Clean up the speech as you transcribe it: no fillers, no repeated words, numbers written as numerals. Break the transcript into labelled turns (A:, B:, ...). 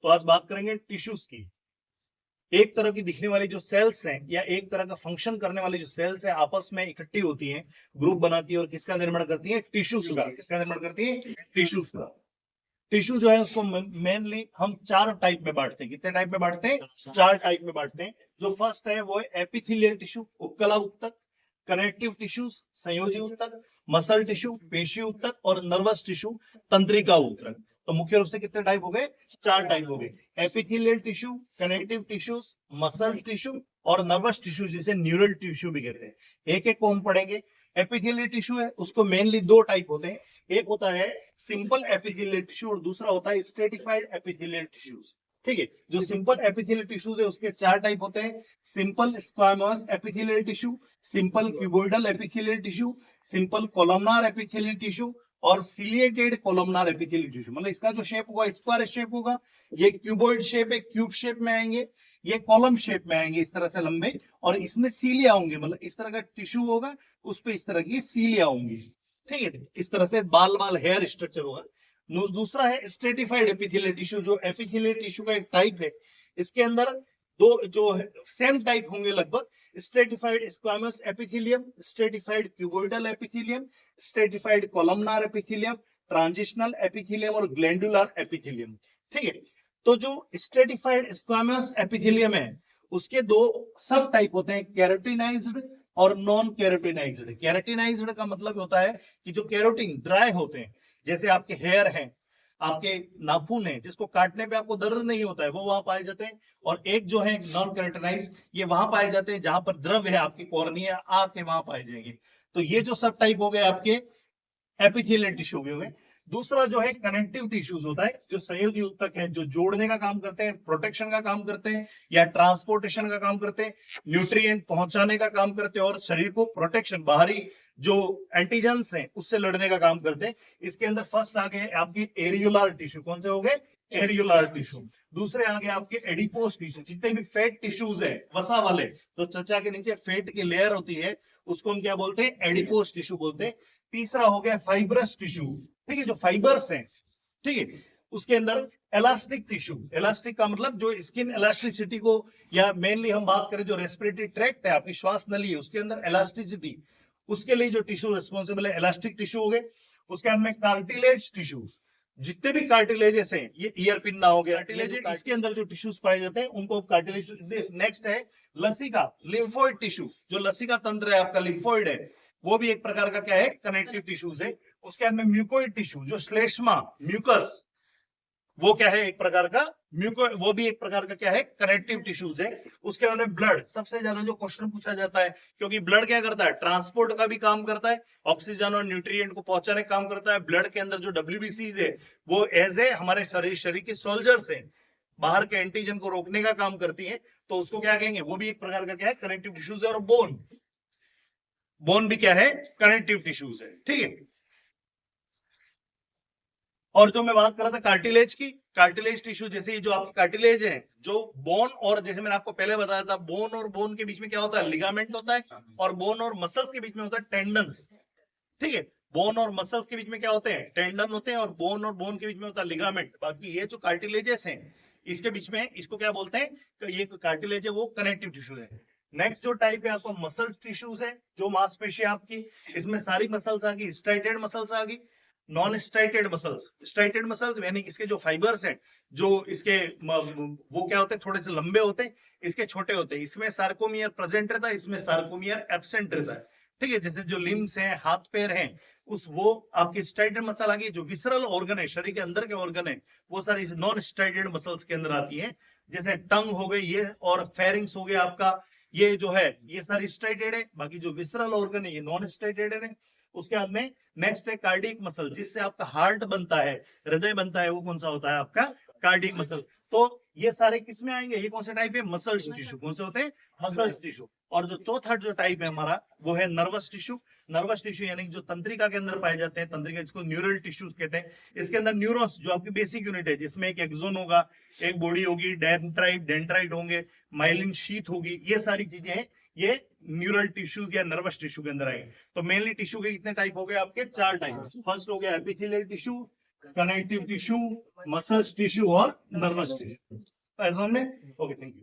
A: तो आज बात करेंगे टिश्यूज की। एक तरह की दिखने वाली जो सेल्स हैं या एक तरह का फंक्शन करने वाली जो सेल्स है आपस में इकट्ठी होती हैं, ग्रुप बनाती है और किसका निर्माण करती है? टिश्यूज का। किसका निर्माण करती है? टिश्यूज का। टिश्यू जो है उसको मेनली हम चार टाइप में बांटते हैं। कितने टाइप में बांटते हैं? चार टाइप में बांटते हैं। जो फर्स्ट है वो है एपिथेलियल टिश्यू, उपकला ऊतक, कनेक्टिव टिश्यूज, संयोजी ऊतक, मसल टिश्यू, पेशी ऊतक और नर्वस टिश्यू, तंत्रिका ऊतक। तो मुख्य रूप से कितने टाइप हो गए? चार टाइप हो गए। Epithelial tissue, connective tissues, muscle tissue और नर्वस टिश्यू, जिसे न्यूरल टिश्यू भी कहते हैं। एक एक को हम पढ़ेंगे। एपिथेलियल टिश्यू है उसको मेनली दो टाइप होते हैं। एक होता है सिंपल एपिथेलियल टिश्यू और दूसरा होता है स्ट्रेटिफाइड एपिथेलियल टिश्यूज। ठीक है, जो सिंपल एपिथेलियल टिश्यूज है उसके चार टाइप होते हैं। Simple squamous epithelial tissue, simple cuboidal epithelial tissue, simple columnar epithelial tissue और सिलिएटेड कोलमनार एपिथेलियल टिश्यू। मतलब इसका जो शेप होगा स्क्वायर शेप होगा, ये क्यूबोइड शेप है, क्यूब शेप में आएंगे, ये कॉलम शेप में आएंगे इस तरह से लंबे, और इसमें सीलिया होंगे। मतलब इस तरह का टिश्यू होगा, उस पे इस तरह की सीलिया होंगी। ठीक है, इस तरह से बाल बाल हेयर स्ट्रक्चर होगा। दूसरा है स्ट्रेटिफाइड एपिथेलियल टिश्यू, जो एपिथेलियल टिश्यू का एक टाइप है। इसके अंदर दो जो सेम टाइप होंगे लगभग, stratified squamous epithelium, stratified cuboidal epithelium, stratified columnar epithelium, transitional epithelium और ग्लैंडुलर एपिथेलियम। ठीक है, तो जो स्ट्रेटिफाइड स्क्वामस एपिथेलियम है उसके दो सब टाइप होते हैं, कैरोटिनाइज्ड और नॉन कैरोटिनाइज्ड। कैरोटिनाइज्ड का मतलब होता है कि जो कैरोटिन ड्राई होते हैं, जैसे आपके हेयर हैं, आपके नाखून है, जिसको काटने पे आपको दर्द नहीं होता है, वो वहां पाए जाते हैं। और एक जो है नॉन कैरोटिनाइज, ये वहां पाए जाते हैं जहां पर द्रव है, आपकी कॉर्निया आके वहां पाए जाएंगे। तो ये जो सब टाइप हो गए आपके एपिथेलियल टिश्यू हो गए। दूसरा जो है कनेक्टिव टिश्यूज होता है, जो संयोजी ऊतक है, जो जोड़ने का काम करते हैं, प्रोटेक्शन का काम करते हैं या ट्रांसपोर्टेशन का काम करते हैं, न्यूट्रिएंट पहुंचाने का काम करते हैं और शरीर को प्रोटेक्शन, बाहरी जो एंटीजेंस हैं उससे लड़ने का काम करते हैं। इसके अंदर फर्स्ट आ गए आपके एरियोलर टिश्यू। कौन से हो गए? Areolar tissue. दूसरे आ गए आपके एडिपोस टिश्यू। जितने भी फैट टिश्यूज है, वसा वाले, तो त्वचा के नीचे फैट की लेयर होती है, उसको हम क्या बोलते हैं? एडिपोस टिश्यू बोलते हैं। तीसरा हो गया फाइब्रस टिश्यू। ठीक है, जो फाइबर्स हैं। ठीक है, उसके अंदर इलास्टिक टिश्यू। इलास्टिक का मतलब जो स्किन इलास्टिसिटी को, या मेनली हम बात करें जो रेस्पिरेटरी ट्रैक्ट है, आपकी श्वास नली है, उसके अंदर इलास्टिसिटी, उसके लिए जो टिश्यू रिस्पॉन्सिबल है, इलास्टिक टिश्यू हो गए। उसके अंदर कार्टिलेज टिश्यू, जितने भी कार्टिलेजेस हैं, ये ईयर पिन्ना हो गया, कार्टिलेज, इसके अंदर जो टिश्यूज पाए जाते हैं उनको कार्टिलेज। नेक्स्ट है लसिका, लिम्फोइड टिश्यू। जो लसिका तंत्र है आपका, लिम्फोइड है, वो भी एक प्रकार का क्या है? कनेक्टिव टिश्यूज है। उसके अंदर म्यूकोइड टिश्यू, जो श्लेष्मा, म्यूकस, वो क्या है? एक प्रकार का म्यूको, वो भी एक प्रकार का क्या है? कनेक्टिव टिश्यूज है। उसके अंदर ब्लड, सबसे ज्यादा जो क्वेश्चन पूछा जाता है, क्योंकि ब्लड क्या करता है? ट्रांसपोर्ट का भी काम करता है, ऑक्सीजन और न्यूट्रिएंट को पहुंचाने का काम करता है। ब्लड के अंदर जो डब्ल्यूबीसीज है वो एज ए हमारे शरीर के सोल्जर्स है, बाहर के एंटीजन को रोकने का काम करती है। तो उसको क्या कहेंगे? वो भी एक प्रकार का क्या है? कनेक्टिव टिश्यूज है। और बोन, बोन भी क्या है? कनेक्टिव टिश्यूज है। ठीक है, और जो मैं बात कर रहा था कार्टिलेज की, कार्टिलेज टिश्यू, जैसे जो आपकी कार्टिलेज है, जो बोन और, जैसे मैंने आपको पहले बताया था, बोन और बोन के बीच में क्या होता है? लिगामेंट होता है। और बोन और मसल्स के बीच में होता है टेंडन्स। ठीक है, बोन और मसल्स के बीच में क्या होते हैं? टेंडन होते हैं। और बोन के बीच में होता है लिगामेंट। बाकी ये जो कार्टिलेजेस हैं, इसके बीच में, इसको क्या बोलते हैं? तो ये कार्टिलेज है, वो कनेक्टिव टिश्यू है। नेक्स्ट जो टाइप है आपको मसल टिश्यूज है, जो मांसपेशी आपकी, इसमें सारी मसल्स आ गई, स्ट्राइटेड मसल्स आ गई, non striated muscles. Striated muscles यानी इसके जो फाइबर्स हैं, जो इसके वो क्या होते हैं? थोड़े से लंबे होते हैं, इसके छोटे होते हैं। इसमें सार्कोमियर प्रेजेंट रहता है, इसमें सार्कोमियर एब्सेंट रहता है। ठीक है, जैसे जो लिम्स हैं, हाथ पैर हैं, उस वो आपकी स्ट्राइटेड मसल आ गई। जो विसरल ऑर्गन है, शरीर के अंदर के ऑर्गन है, वो सारी नॉन स्ट्राइटेड मसल्स के अंदर आती है। जैसे टंग हो गई ये, और फेरिंग्स हो गया आपका, ये जो है ये सारी स्ट्राइटेड है। बाकी जो विसरल ऑर्गन है ये नॉन स्ट्राइटेड है। उसके बाद में नेक्स्ट है कार्डियक मसल, जिससे आपका हार्ट बनता है, हृदय बनता है, वो कौन सा होता है? आपका कार्डियक मसल। तो ये सारे किस में आएंगे? ये कौन से टाइप है? Muscles tissue. कौन से होते हैं? Muscles tissue. और जो चौथा जो टाइप है हमारा, वो है नर्वस टिश्यू। नर्वस टिश्यू यानी जो तंत्रिका के अंदर पाए जाते हैं, तंत्रिका, जिसको न्यूरल टिश्यूज कहते हैं। इसके अंदर न्यूरॉन्स, जो आपकी बेसिक यूनिट है, जिसमें एक एक्सोन होगा, एक बॉडी होगी, डेंड्राइट होंगे, माइलिन शीथ होगी, ये सारी चीजें हैं, ये न्यूरल टिश्यूज या नर्वस टिश्यू के अंदर आएंगे। तो मेनली टिश्यू के कितने टाइप हो गए आपके? चार टाइप। फर्स्ट हो गया epithelial tissue, connective tissue, muscles tissue और नर्वस टिश्यू। ऐसा में ओके, थैंक यू।